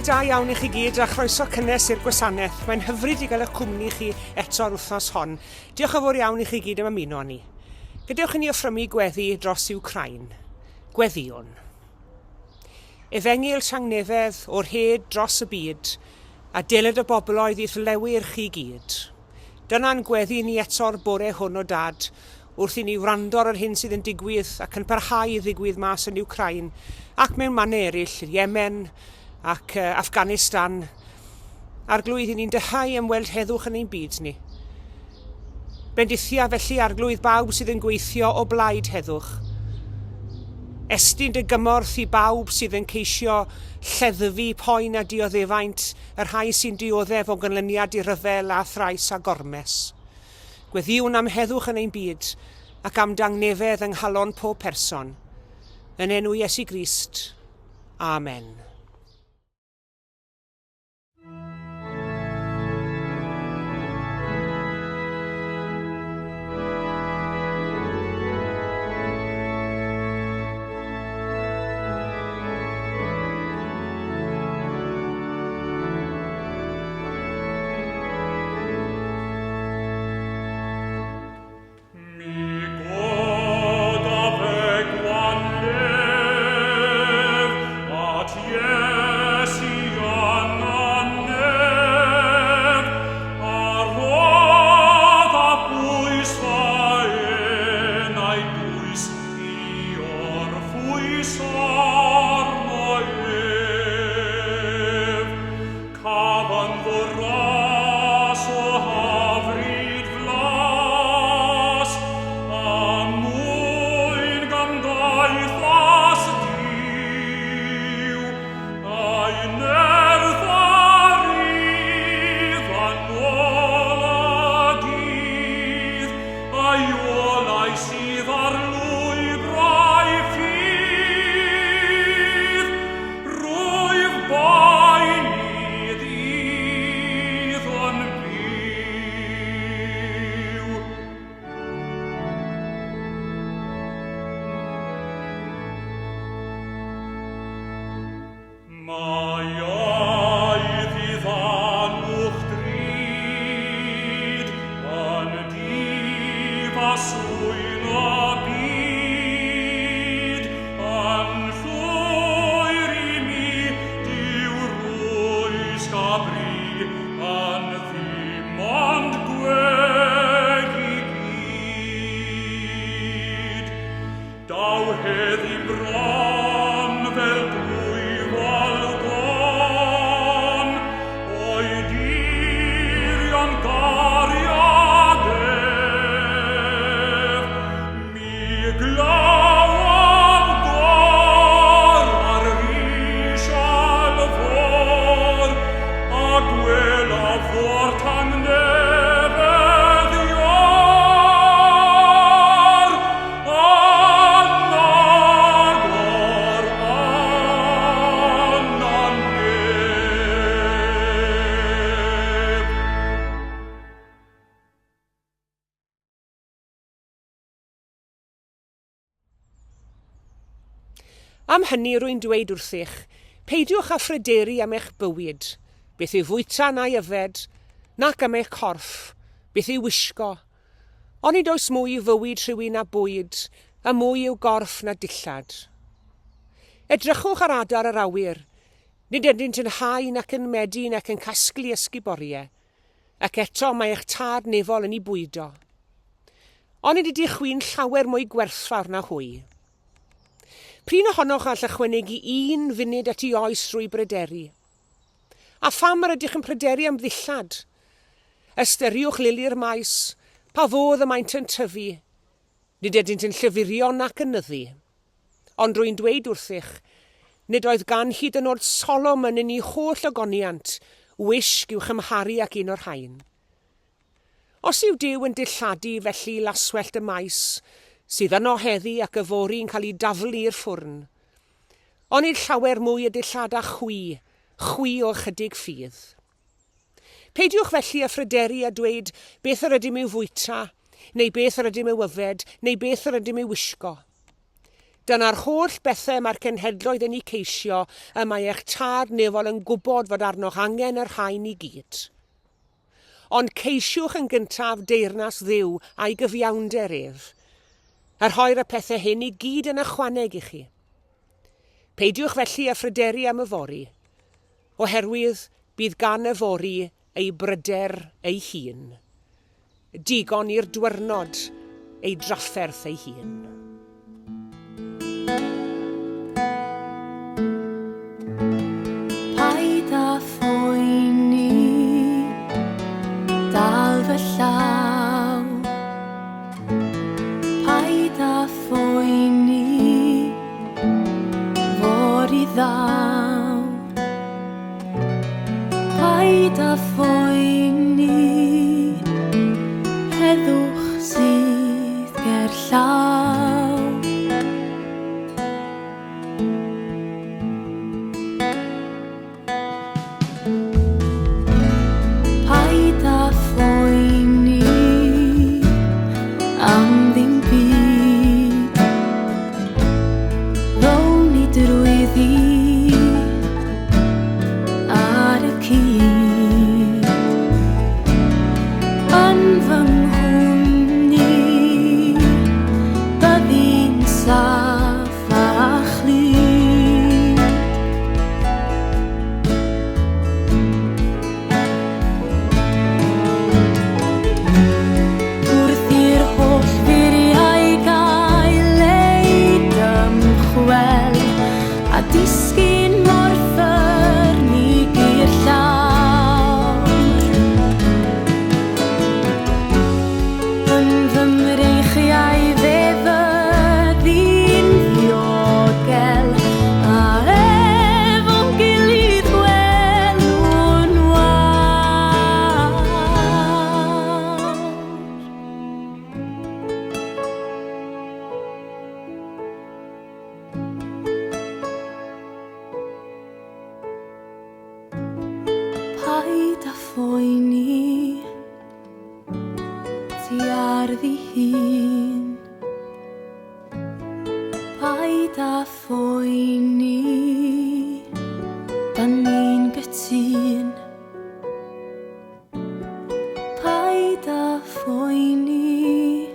Bore da iawn i chi gyd a chroeso cynnes i'r gwasanaeth. Mae'n hyfryd i gael eich cwmni chi eto'r wythnos hon. Diolch yn fawr iawn i chi gyd am ymuno ni. Gadewch i ni offrymu gweddi dros Wcrain. Gweddiwn. Efengyl Llawnefedd o'r hed dros y byd a deled y bobloedd i ddylewir chi gyd. Dyna'n gweddi ni eto'r bore hwn o dad wrth i ni wrando ar hyn sydd yn digwydd ac yn parhau i ddigwydd mas yn Wcrain ac mewn mannau eraill, Yemen ac Afghanistan, arglwydd i ni'n dyhau ymweld heddwch yn ein byd ni. Bendithia felly arglwydd bawb sydd yn gweithio o blaid heddwch. Estyn dy gymorth i bawb sydd yn ceisio lleddfu poen a dioddefaint yr rhai sy'n dioddef o ganlyniad i ryfel a thrais a gormes. Gweddiwn am heddwch yn ein byd ac am dangnefedd yng nghalon pob person. Yn enw Iesu Grist. Amen. Am hynny rwy'n dweud wrthych, peidiwch â phryderu am eich bywyd, beth yw fwyta na yfed, nac am eich corff, beth yw wisgo. Ond nid oes mwy i fywyd rhywun a bwyd, a mwy i'w gorff na dillad. Edrychwch ar adar yr awyr, nid ydynt yn haen ac yn medyn ac yn casglu ysguboriau, ac eto mae eich tad nefol yn ei bwydo. Ond nid ydych chwi'n llawer mwy gwerthfawr na hwy. Prin ohonoch all ychwanegu un funud at ei oes drwy bryderi. A pham yr ydych yn pryderu am ddillad? Ystyriwch lili'r maes, pa fodd y maent yn tyfu, nid ydynt yn llyfurio nac yn nyddu. Ond rwy'n dweud wrthych, nid oedd gan hyd yn oed Solomon yn ei holl ogoniant wisg i'w chymharu ac un o'r rhain. Os yw Duw yn dilladu felly laswellt y maes, sydd yno heddi ac y fori'n cael ei daflu i'r ffwrn. Ond nid llawer mwy y dillada chwi o chydig ffydd. Peidiwch felly â phryderu a dweud beth yr ydym i'w fwyta, neu beth yr ydym i'w yfed, neu beth yr ydym i'w wisgo. Dyna'r holl bethau mae'r cenhedloedd yn ei ceisio y mae eich tad nefol yn gwybod fod arnoch angen yr rhain i gyd. Ond ceisiwch yn gyntaf deyrnas Dduw a'i gyfiawnder ef. Rhoi'r y pethau hyn i gyd yn ychwaneg i chi. Peidiwch felly â phryderi am y fori, oherwydd bydd gan y fori ei bryder ei hun. Digon i'r diwrnod ei drafferth ei hun. Paid â phoeni, dal fy llaw. Paid â phoeni, fori ddaw. Paid â phoeni, heddwch sydd ger llaw. Paid â phoeni am ddim byd. Ddown ni drwyddi ar y cyd. Yn fy nghwmni byddi'n saff a chlyd. Wrth i'r holl furiau gael eu dymchwel a disgyn mor ffyrnig i'r llawr. Yn fy mreichiau fe fyddi'n ddiogel a efo'n gilydd gwelwn wawr. Paid â phoeni, ti ar ddi hun. Paid â phoeni, da ni'n gytun. Paid â phoeni,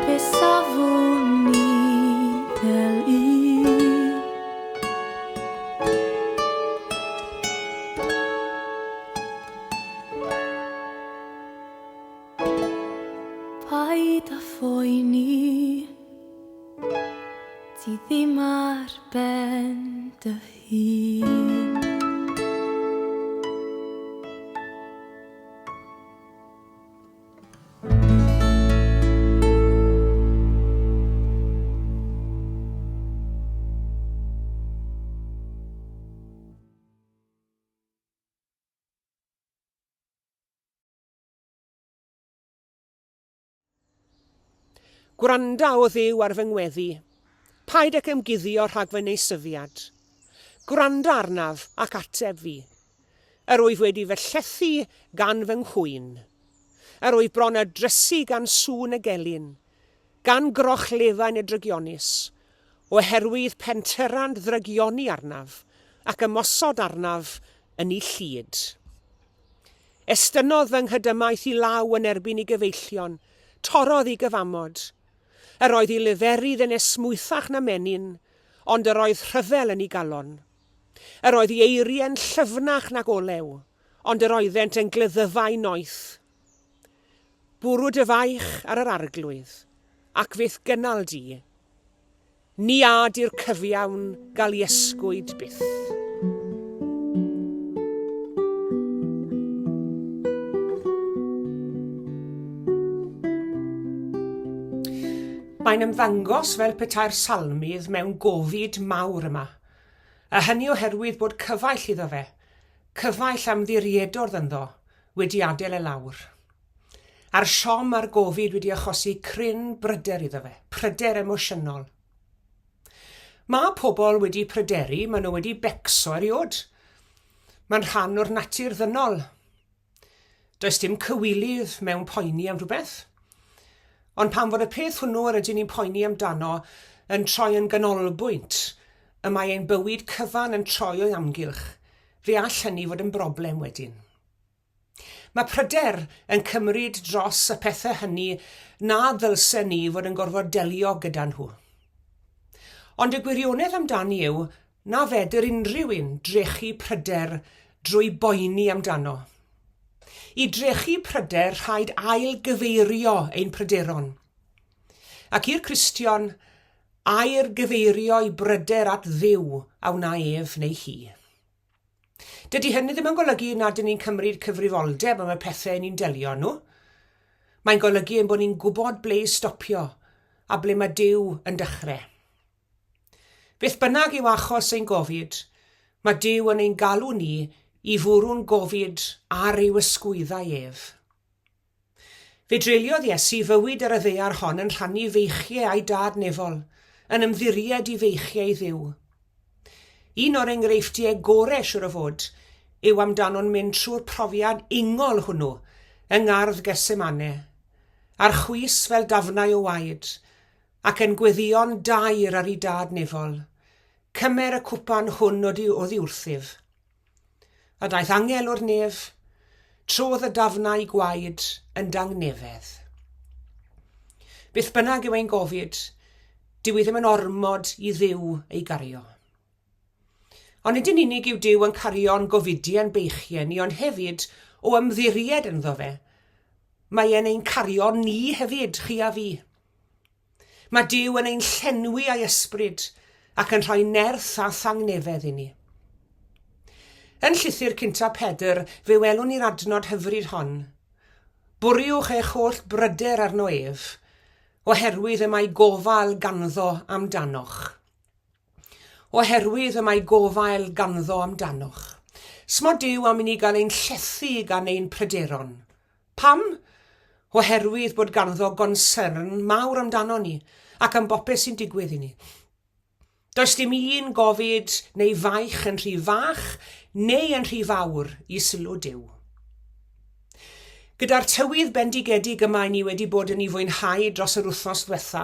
be safon ni fel un. Paid â phoeni, ti ddim ar ben dy hun. Gwranda o Dduw ar fy ngweddi. Paid ac ymguddio rhag fy neisyddiad. Gwranda arnaf ac ateb fi. Yr wyf wedi fy llethu gan fy nghwyn. Yr wyf bron a drysu gan sŵn y gelyn, gan groch lefain y drygionis, oherwydd penterand ddrygioni arnaf ac ymosod arnaf yn ei llyd. Estynodd fy nghydymaeth i law yn erbyn ei gyfeillion, torodd i gyfamod. Yr oedd ei leferydd yn esmwythach na menyn, ond yr oedd rhyfel yn ei galon. Yr oedd ei eiriau'n llyfnach nag olew, ond yr oeddent yn glyddyfau noeth. Bwrw dy faich ar yr arglwydd, ac fydd gynnal di. Ni ad i'r cyfiawn gael ei ysgwyd byth. Mae'n ymddangos fel petai'r salmydd mewn gofid mawr yma, a hynny oherwydd bod cyfaill iddo fe, cyfaill am ddiriedwrdd ynddo, wedi adael e lawr. A'r siom a'r gofid wedi achosi cryn bryder iddo fe, pryder emosiynol. Mae pobl wedi pryderu, maen nhw wedi becso eriod. Mae'n rhan o'r natur ddynol. Does dim cywilydd mewn poeni am rhywbeth. Ond pan fod y peth hwnnw yr ydyn ni'n poeni amdano, yn troi yn ganolbwynt, y mae ein bywyd cyfan yn troi o'i amgylch, fe all hynny fod yn broblem wedyn. Mae pryder yn cymryd dros y pethau hynny na ddylsen ni fod yn gorfod delio gyda nhw. Ond y gwirionedd amdani yw na fedr unrhyw un drechu pryder drwy boeni amdano. I drechu pryder rhaid ail gyfeirio ein pryderon. Ac i'r Cristion, air gyfeirio i bryder at Dduw a wna ef neu hi. Dydy hynny ddim yn golygu nad ydyn ni'n cymryd cyfrifoldeb am y pethau ni'n delio nhw. Mae'n golygu ein bod ni'n gwybod ble i stopio a ble mae Duw yn dechrau. Beth bynnag yw achos ein gofid, mae Duw yn ein galw ni i fwrw'n gofid ar ei ysgwyddau ef. Fe dreuliodd Iesu fywyd ar y ddaear hon yn rhannu feichiau a'i dad nefol, yn ymddiried i feichiau Dduw. Un o'r enghreifftiau gorau siwr o fod yw amdano'n mynd trwy'r profiad ungol hwnnw yng ngardd Gesemane, a'r chwys fel dafnau o waed, ac yn gweddion dair ar ei dad nefol, cymer y cwpan hwn oddi wrthyf. A daeth angel o'r nef, trodd y dafnau gwaed yn dangnefedd. Beth bynnag yw ein gofid, dyw ei ddim yn ormod i Dduw ei gario. Ond nid yn unig yw Duw yn cario'n gofidiau'n beichiau ni, ond hefyd o ymddiried ynddo fe. Mae e'n ein cario ni hefyd, chi a fi. Mae Duw yn ein llenwi a'i ysbryd ac yn rhoi nerth a thangnefedd i ni. Yn llythyr cynta Pedr, fe welwn ni'r adnod hyfryd hon. Bwriwch eich holl bryder arno ef, oherwydd y mae gofal ganddo amdanoch. Oherwydd y mae gofal ganddo amdanoch. Smo Duw am i ni gael ein llethu gan ein pryderon. Pam? Oherwydd bod ganddo gonsern mawr amdano ni ac am bopeth sy'n digwydd i ni. Does dim un gofid neu faich yn rhy fach neu yn rhy fawr i sylw Duw. Gyda'r tywydd bendigedig yma ni wedi bod yn ei fwynhau dros yr wythnos diwetha,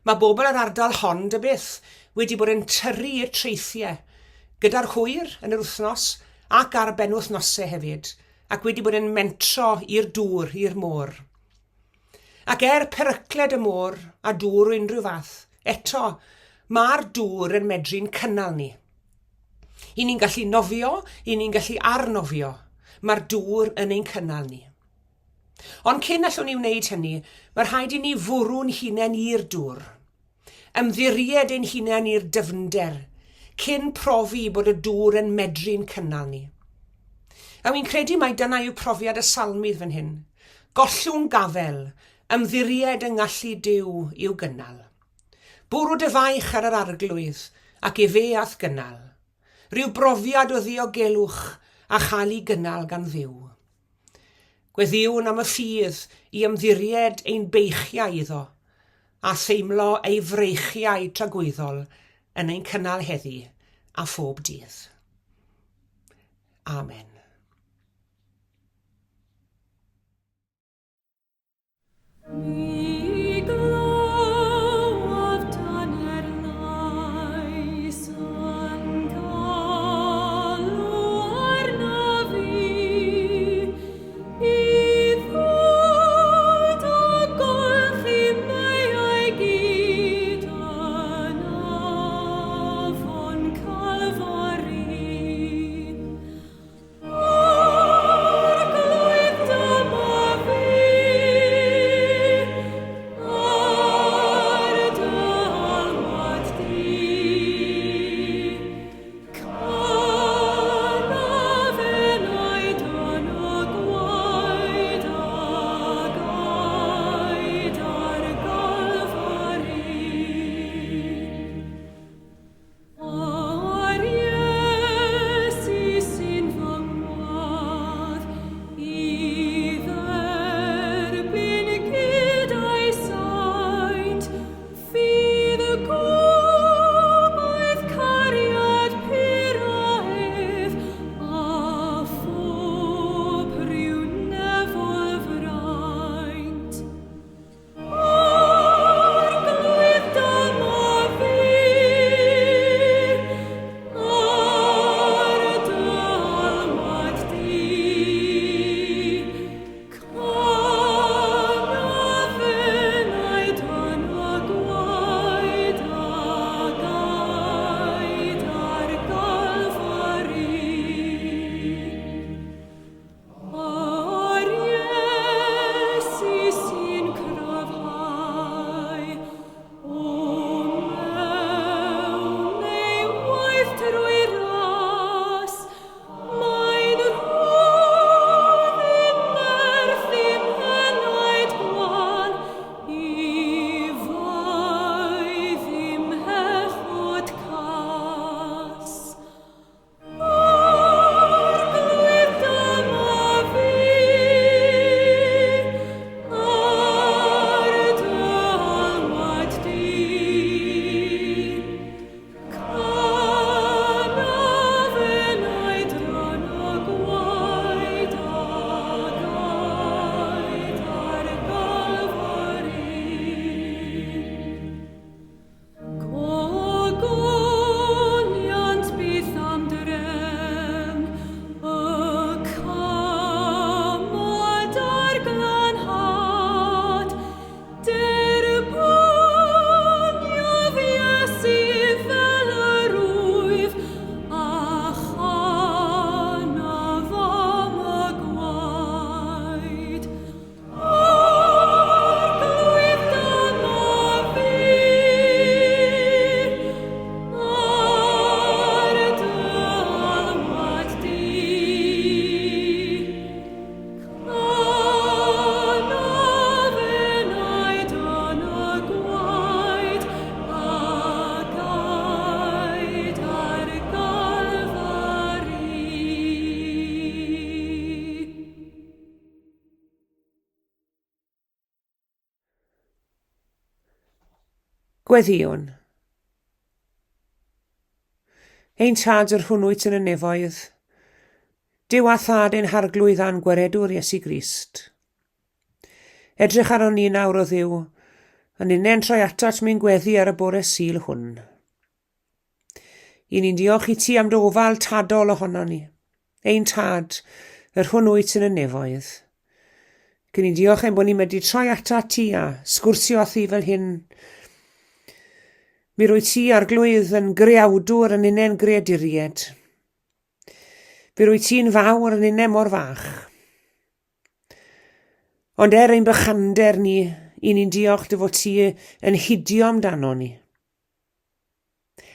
mae bobl yr ardal hon dy byth wedi bod yn tyrru i'r treithiau, gyda'r hwyr yn yr wythnos ac ar benwythnosau hefyd, ac wedi bod yn mentro i'r dŵr, i'r môr. Ac perycled y môr a dŵr o unrhyw fath, eto, mae'r dŵr yn medru'n cynnal ni. I ni'n gallu nofio, i ni'n gallu arnofio, mae'r dŵr yn ein cynnal ni. Ond cyn allwn ni wneud hynny, mae rhaid i ni fwrw'n hunain i'r dŵr. Ymddiried ein hunain i'r dyfnder, cyn profi bod y dŵr yn medru'n cynnal ni. A wy'n credu mai dyna yw profiad y salmydd fan hyn. Gollwng gafel, ymddiried yng ngallu Duw i'w gynnal. Bwrw dy faich ar yr arglwydd ac e fe ath gynnal. Rhyw brofiad o ddiogelwch a chael ei gynnal gan Dduw. Gweddiwn am y ffydd i ymddiried ein beichiau iddo a theimlo ei freichiau tragwyddol yn ein cynnal heddi a phob dydd. Amen. Gweddiwn. Ein tad yr hwnnwyt yn y nefoedd. Dyw a thad ein harglwydd a'n gweredwr Iesu Grist. Edrych ar o'n ni nawr o ddiw, a ni'n troi atat mi'n gweddi ar y bore sul hwn. I ni'n diolch i ti am dy ofal tadol ohono ni. Ein tad, yr hwnnwyt yn y nefoedd. Gyn ni'n diolch am bod ni'n medru troi atat ti a sgwrsio a thi fel hyn. Mi rwy ti arglwydd yn greawdwr yn unen greaduried. Fe rwy ti'n fawr yn unen mor fach. Ond ein bychander ni, i ni'n diolch dy fod ti yn hidio amdano ni.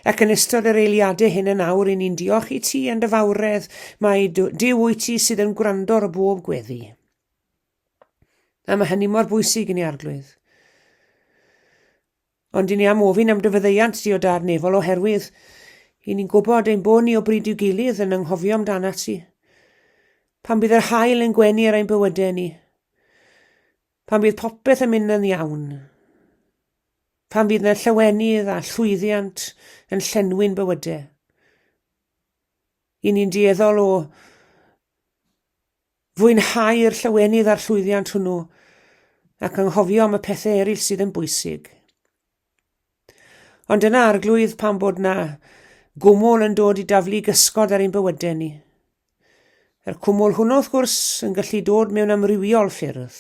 Ac yn ystod yr eiliadau hyn yn awr, i ni'n diolch i ti yn dy fawredd, mae Duw wyt ti sydd yn gwrando ar bob gweddi. A mae hynny mor bwysig i ni arglwydd. Ond i ni am ofyn am dy fyddeiant ti o dad nefol oherwydd i ni'n gwybod ein bod ni o bryd i'w gilydd yn anghofio amdana ti. Pan bydd yr haul yn gwenu ar ein bywydau ni. Pan bydd popeth yn mynd yn iawn. Pan bydd yna llawenydd a llwyddiant yn llenwi'n bywydau. I ni'n dieddol o fwynhau'r llawenydd a'r llwyddiant hwnnw ac anghofio am y pethau eraill sydd yn bwysig. Ond yna arglwydd pan bod na gwmwl yn dod i daflu gysgod ar ein bywydau ni. Yr cwmwl hwnnw wrth gwrs yn gallu dod mewn amrywiol ffyrdd.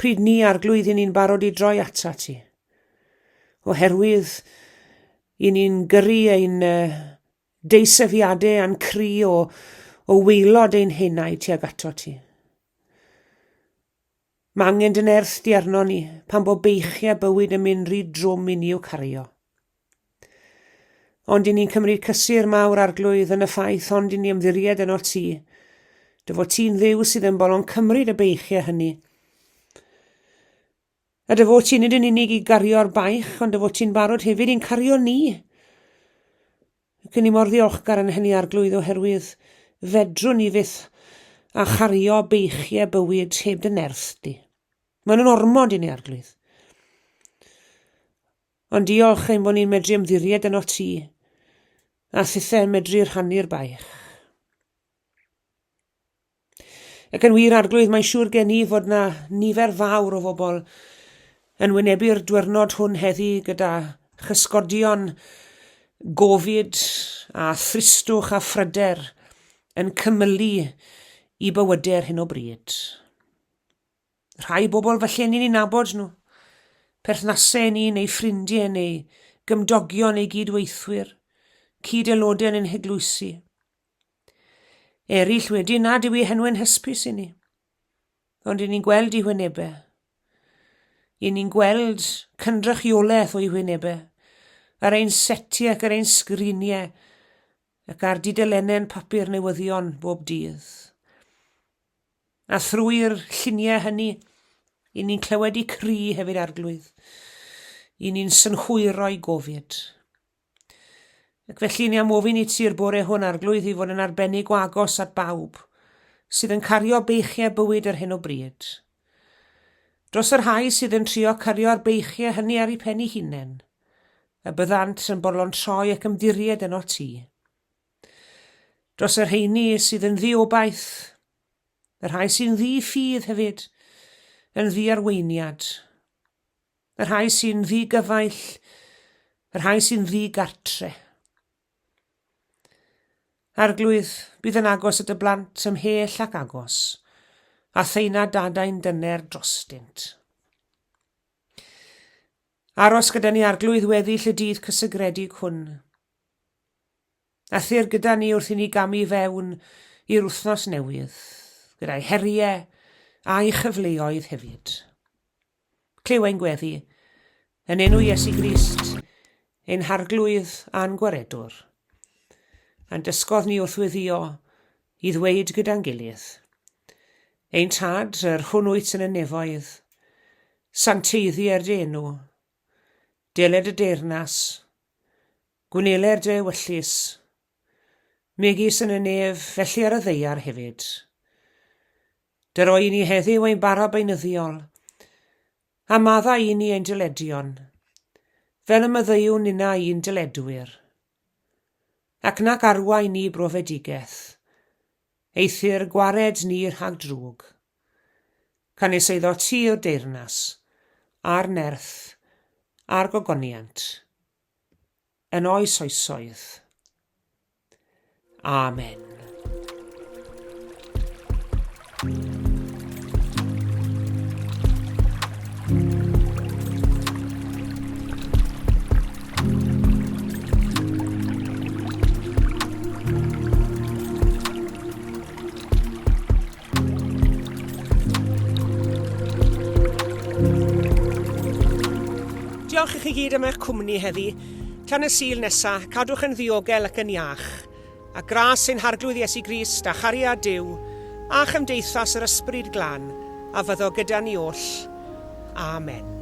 Pryd ni arglwydd i ni'n barod i droi ata ti. Oherwydd i ni'n gyrru ein deisyfiadau a'n cri o weilod ein henau tuag ato ti. Mae angen dyn erth di arno ni pan bod beichiau bywyd yn mynd rhy drwm i ni i'w cario. Ond i ni'n cymryd cysur mawr arglwydd yn y ffaith ond i ni ymddiried yn o ti. Dy fod ti'n ddiw sydd yn bolon cymryd y beichiau hynny. A dy fod ti'n nid yn unig i gario'r baich, ond dy fod ti'n barod hefyd i'n cario ni. Ac yn i mor ddiolchgar yn hynny arglwydd oherwydd fedrwn ni fyth a chario beichiau bywyd heb dy nerth di. Mae'n yn ormod i ni arglwydd. Ond diolch ein bod ni'n medru ymddiried yn o ti a thithau medru rhannu'r baich. Ac yn wir arglwydd mae'n siŵr gen i fod na nifer fawr o bobl yn wynebu'r diwrnod hwn heddi gyda chysgodion gofid a thristwch a phryder yn cymylu i bywydau ar hyn o bryd. Rhai bobl falle ni'n nabod nhw, perthnasau ni neu ffrindiau neu gymdogion neu gydweithwyr, cyd-aelodau yn ein heglwysi. Eraill wedi nad yw ei henwyn hysbys i ni, ond i ni'n gweld ei hwynebau. I ni'n gweld cynrychiolaeth o'i hwynebau, ar ein setiau ac ar ein sgriniau, ac ar dudalennau'n papur newyddion bob dydd. A thrwy'r lluniau hynny, i ni'n clywed i cri hefyd arglwydd. I ni'n synhwyro'i gofid. Ac felly ni am ofyn i ti'r bore hwn arglwydd i fod yn arbennig o agos at bawb, sydd yn cario beichiau bywyd ar hyn o bryd. Dros yr rhai sydd yn trio cario'r beichiau hynny ar ei pen ei hunain, a byddant yn bolon troi ac ymddiried yn o ti. Dros yr rheini sydd yn ddiobaith, yr rhai sy'n ddi-ffydd hefyd, yn ddi-arweiniad. Yr rhai sy'n ddi-gyfaill, yr rhai sy'n ddi-gartre. Arglwydd, bydd yn agos at y blant ymhell ac agos, a theina dadau'n dyner drostynt. Aros gyda ni arglwydd weddill y dydd cysygredig hwn. A thyr gyda ni wrth i ni gamu fewn i'r wythnos newydd, gyda'i heriau a'i chyfleoedd hefyd. Clyw ein gweddi, yn enw Iesu Grist, ein harglwydd a'n gwaredwr. A'n dysgodd ni wrth weddio i ddweud gyda'n gilydd. Ein tad, yr hwnnwyt yn y nefoedd, sancteiddiau'r dy enw, deled y deyrnas, gwneler dy ewyllus, megis yn y nef felly ar y ddeiar hefyd. Dy roi ni heddiw ein bara beinyddiol, a madda i ni ein dyledion, fel y myddeiwn yna un dyledwyr. Ac nac arwain ni brofedigaeth, eithir gwared ni rhag drwg. Canis eiddo ti o deyrnas, a'r nerth, a'r gogoniant, yn oes oesoedd. Amen. Diolch i chi gyd am eich cwmni heddi. Tan y Sul nesaf, cadwch yn ddiogel ac yn iach. A gras ein harglwydd Iesu Grist a chariad Duw, a chymdeithas yr ysbryd glân, a fyddo gyda ni oll. Amen.